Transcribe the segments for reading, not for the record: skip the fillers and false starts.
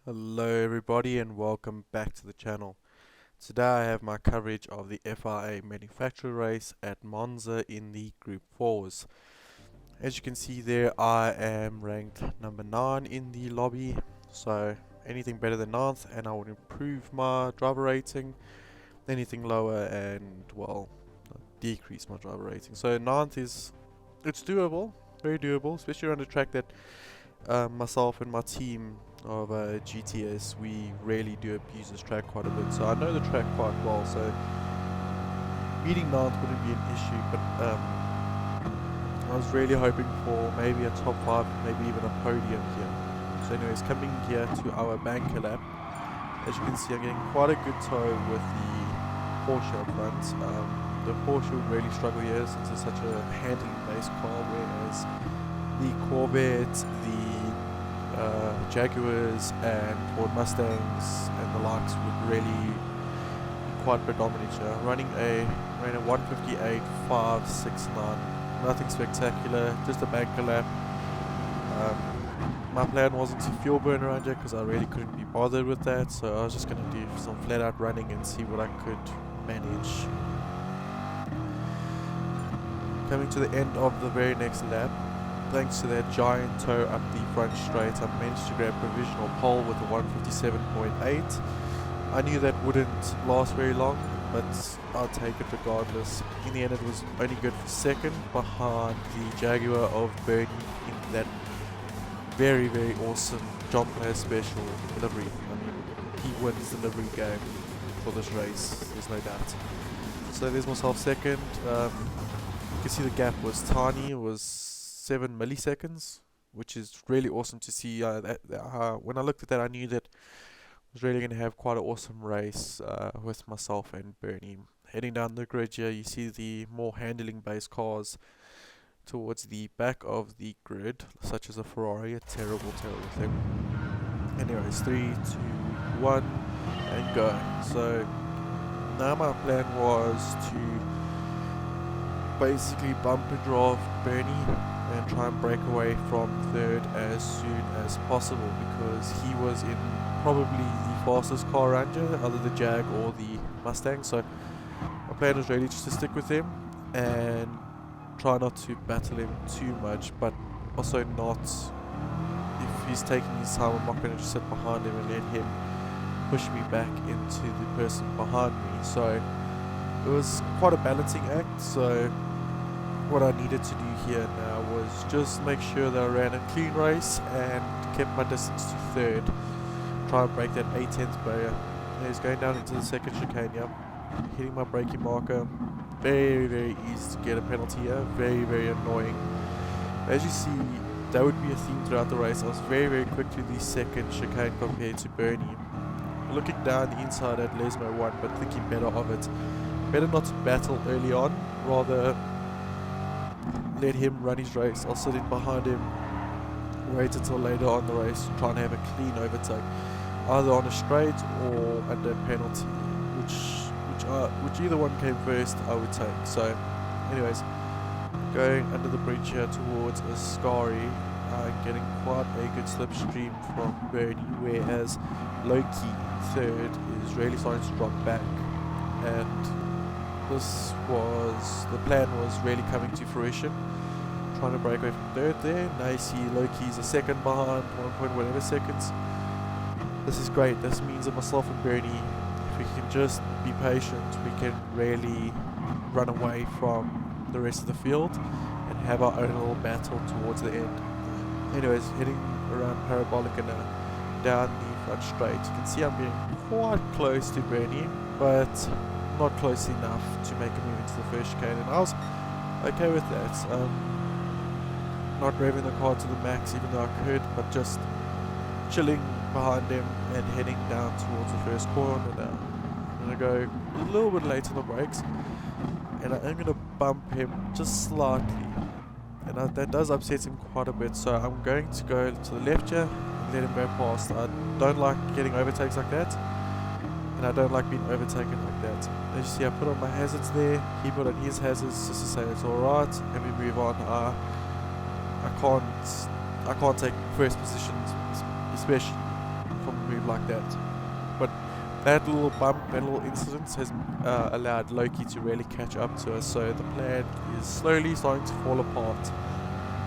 Hello everybody and welcome back to the channel. Today I have my coverage of the FIA manufacturer race at Monza in the Group 4s. As you can see there, I am ranked number 9 in the lobby, so anything better than 9th and I would improve my driver rating. Anything lower and, well, decrease my driver rating. So 9th it's doable, very doable, especially on a track that myself and my team of GTS, we really do abuse this track quite a bit. So I know the track quite well, so beating 9th wouldn't be an issue, but I was really hoping for maybe a top 5, maybe even a podium here. So anyways, coming here to our banker lap, as you can see I'm getting quite a good tow with the Porsche up front. The Porsche would really struggle here since it's such a handling based car, whereas the Corvette, the Jaguars and Ford Mustangs and the likes would really be quite predominant here. Running a 158.569, nothing spectacular, just a banker lap. My plan wasn't to fuel burn around here because I really couldn't be bothered with that, so I was just going to do some flat out running and see what I could manage. Coming to the end of the very next lap, thanks to that giant tow up the front straight, I managed to grab provisional pole with a 157.8. I knew that wouldn't last very long, but I'll take it regardless. In the end it was only good for second, behind the Jaguar of Bernie in that very awesome John Player special delivery. I mean, he wins the delivery game for this race, there's no doubt. So there's myself second. You can see the gap was tiny, it was 7 milliseconds, which is really awesome to see. When I looked at that, I knew that I was really going to have quite an awesome race with myself and Bernie. Heading down the grid here, you see the more handling based cars towards the back of the grid, such as a Ferrari, a terrible thing. Anyways, 3, 2, 1, and go. So now my plan was to basically bumper draft Bernie and try and break away from third as soon as possible, because he was in probably the fastest car around here, either the Jag or the Mustang. So my plan was really just to stick with him and try not to battle him too much, but also not, if he's taking his time, I'm not going to just sit behind him and let him push me back into the person behind me. So it was quite a balancing act. So what I needed to do here now was just make sure that I ran a clean race and kept my distance to third. Try and break that 8/10 barrier. He's going down into the second chicane here, hitting my braking marker. Very easy to get a penalty here, very annoying. As you see, that would be a theme throughout the race. I was very quick to the second chicane compared to Bernie. Looking down the inside at Lesmo 1, but thinking better of it. Better not to battle early on, rather let him run his race. I'll sit in behind him, wait until later on the race, try and have a clean overtake, either on a straight or under a penalty, which either one came first I would take. So anyways, going under the bridge here towards Ascari, getting quite a good slipstream from Bernie, whereas Loki third is really starting to drop back, and the plan was really coming to fruition. Trying to break away from third there. Now you see Loki's a second behind, 1 point whatever seconds. This is great. This means that myself and Bernie, if we can just be patient, we can really run away from the rest of the field and have our own little battle towards the end. Anyways, heading around Parabolica now, down the front straight. You can see I'm getting quite close to Bernie, but not close enough to make a move into the first chicane, and I was okay with that. Not revving the car to the max even though I could, but just chilling behind him and heading down towards the first corner now. I'm going to go a little bit late on the brakes, and I am going to bump him just slightly, and that does upset him quite a bit, so I'm going to go to the left here and let him go past. I don't like getting overtakes like that, and I don't like being overtaken like that. As you see, I put on my hazards there, he put on his hazards just to say it's alright, and we move on. I can't take first positions, especially from a move like that. But that little bump, that little incident has allowed Loki to really catch up to us, so the plan is slowly starting to fall apart.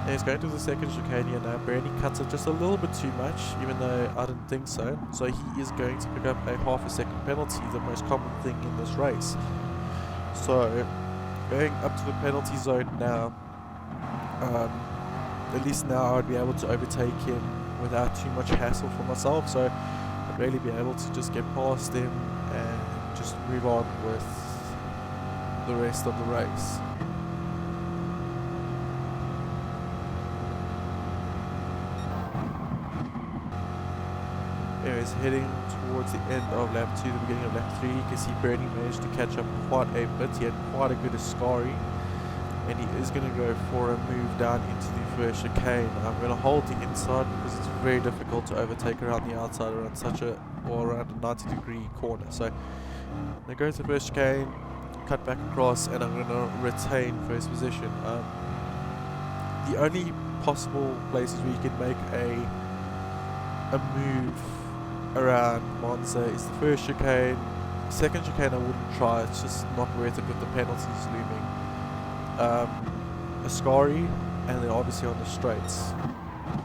And he's going to the second chicane here now. Bernie cuts it just a little bit too much, even though I didn't think so. So he is going to pick up a half a second penalty, the most common thing in this race. So going up to the penalty zone now, at least now I'd be able to overtake him without too much hassle for myself. So I'd really be able to just get past him and just move on with the rest of the race. Anyways, heading towards the end of lap 2, the beginning of lap 3, you can see Bernie managed to catch up quite a bit. He had quite a good Ascari, and he is going to go for a move down into the first chicane. I'm going to hold the inside because it's very difficult to overtake around the outside around around a 90-degree corner. So I'm going to go to the first chicane, cut back across, and I'm going to retain first position. The only possible places where you can make a move around Monza is the first chicane. Second chicane I wouldn't try, it's just not worth it with the penalties looming. Ascari, and then obviously on the straights.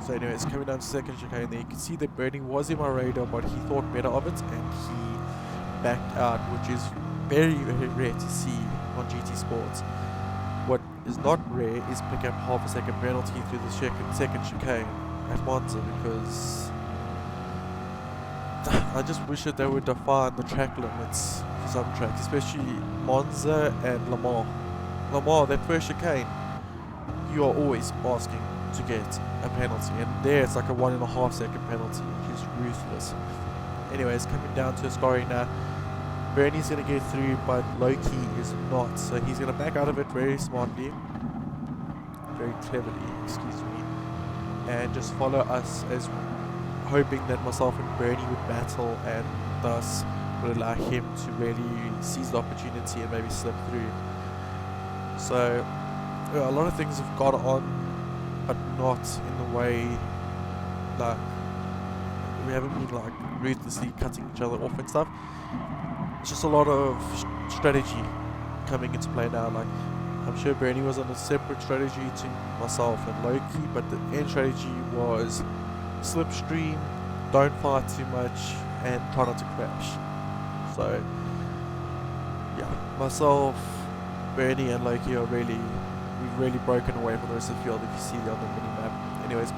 So anyways, coming down to second chicane there, you can see that Bernie was in my radar, but he thought better of it and he backed out, which is very, very rare to see on GT Sports. What is not rare is pick up half a second penalty through the second chicane at Monza, because I just wish that they would define the track limits for some tracks, especially Monza and Le Mans. Le Mans, that first chicane, you are always asking to get a penalty, and there it's like a 1.5 second penalty, which is ruthless. Anyways, coming down to Ascari now, Bernie's going to get through, but Loki is not, so he's going to back out of it very smartly, very cleverly, excuse me, and just follow us, as hoping that myself and Bernie would battle, and thus would allow him to really seize the opportunity and maybe slip through. So a lot of things have got on, but not in the way, like, we haven't been like ruthlessly cutting each other off and stuff. It's just a lot of strategy coming into play now. Like, I'm sure Bernie was on a separate strategy to myself and Loki, but the end strategy was slipstream, don't fight too much, and try not to crash. So yeah, myself, Bernie and Loki are we've really broken away from the rest of the field, if you see on the mini map. Anyways,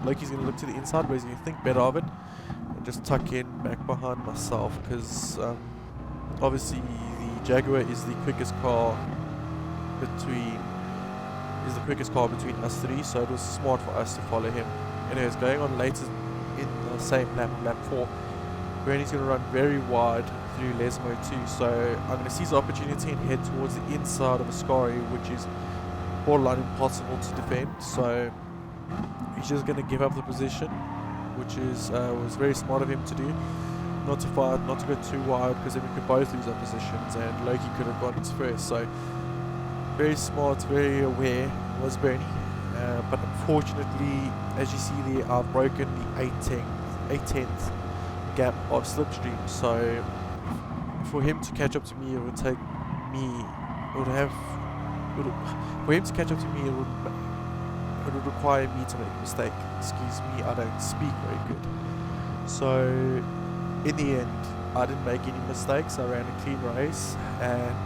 Loki's going to look to the inside, but he's going to think better of it and just tuck in back behind myself, because obviously the Jaguar is the quickest car between us three, so it was smart for us to follow him. Anyways, going on later in the same lap 4, Bernie's going to run very wide through Lesmo too, so I'm going to seize the opportunity and head towards the inside of Ascari, which is borderline impossible to defend. So he's just going to give up the position, which is was very smart of him to do, not to fight, not to go too wide, because then we could both lose our positions and Loki could have gone first. So very smart, very aware was Bernie, but unfortunately, as you see there, I've broken the 8/10th gap of slipstream. So for him to catch up to me, it would take me, for him to catch up to me, it would require me to make a mistake. Excuse me, I don't speak very good. So in the end, I didn't make any mistakes. I ran a clean race and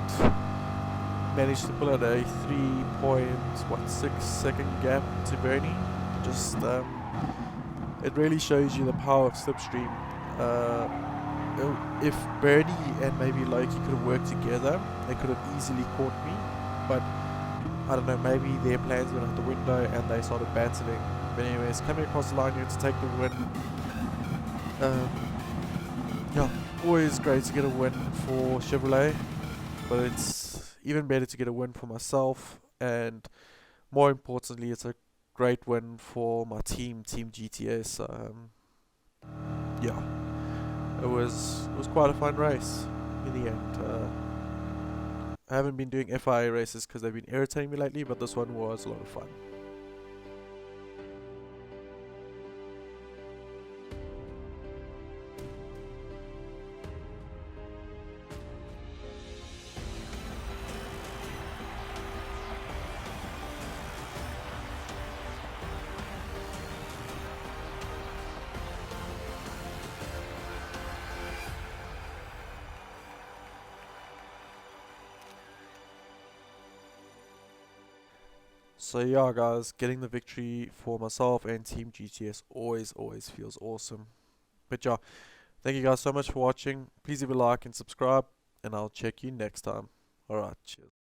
managed to pull out a 3.6 second gap to Bernie. Just it really shows you the power of slipstream. If Bernie and maybe Loki could have worked together, they could have easily caught me, but I don't know, maybe their plans went out the window and they started battling. But anyways, coming across the line here to take the win. Yeah, always great to get a win for Chevrolet, but it's even better to get a win for myself, and more importantly, it's a great win for my team GTS. Yeah, it was quite a fun race in the end. I haven't been doing FIA races because they've been irritating me lately, but this one was a lot of fun. So yeah, guys, getting the victory for myself and Team GTS always feels awesome. But yeah, thank you guys so much for watching. Please leave a like and subscribe, and I'll check you next time. Alright, cheers.